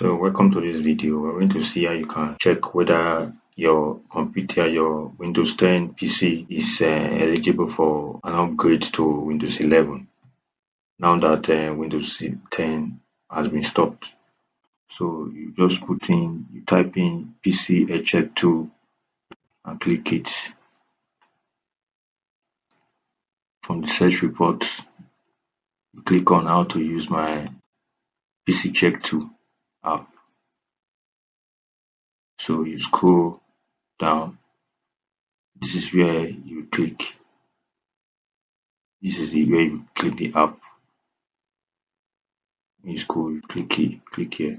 So welcome to this video. We're going to see how you can check whether your computer, your Windows 10 PC is eligible for an upgrade to Windows 11 now that Windows 10 has been stopped. So you just you type in PC check 2 and click it. From the search report, you click on how to use my PC check 2 app. So you scroll down. This is where you click. This is where you click the app. In school, you click here.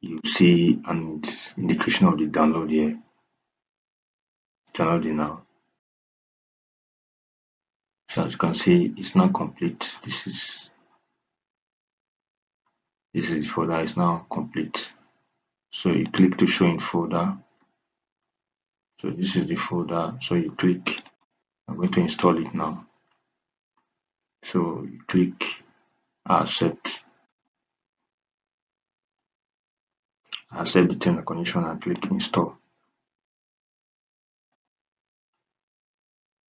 You see an indication of the download here. It's downloading now. So as you can see, it's now complete. This is the folder is now complete. So you click to show in folder. So this is the folder. So you click. I'm going to install it now. So you click accept the terms and condition and click install.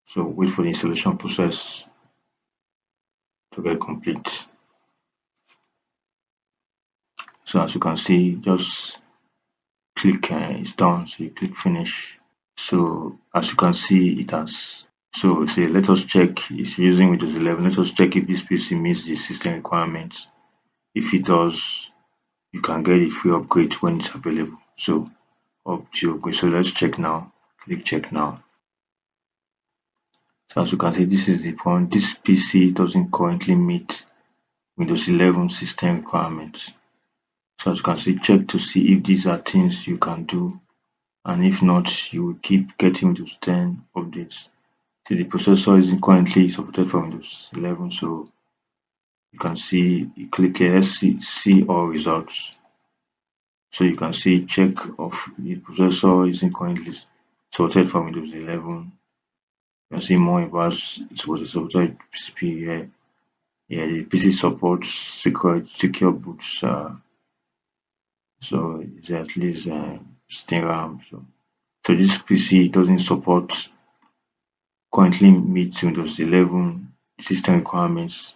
So wait for the installation process to get complete. So as you can see, just click it's done. So you click finish. So as you can see, it has. So say let us check it's using Windows 11. Let us check if this PC meets the system requirements. If it does, you can get a free upgrade when it's available. So up to you. So let's check now. Click check now. So as you can see, this is the point. This PC doesn't currently meet Windows 11 system requirements. So as you can see, check to see if these are things you can do, and if not, you will keep getting Windows 10 updates. See, the processor isn't currently supported for Windows 11, so you can see, you click here, let's see all results. So you can see check of the processor isn't currently supported for Windows 11. You can see more about supported PCP here. Yeah, the PC supports secure boots. So it's at least still RAM. So this PC doesn't support currently meets Windows 11 system requirements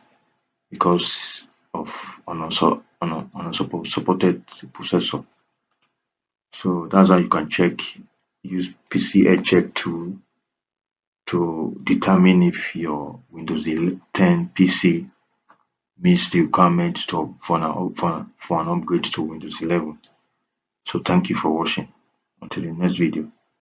because of unsupported processor. So that's how you can check. Use PC check to determine if your Windows 10 PC meets the requirements for an upgrade to Windows 11. So thank you for watching. Until the next video.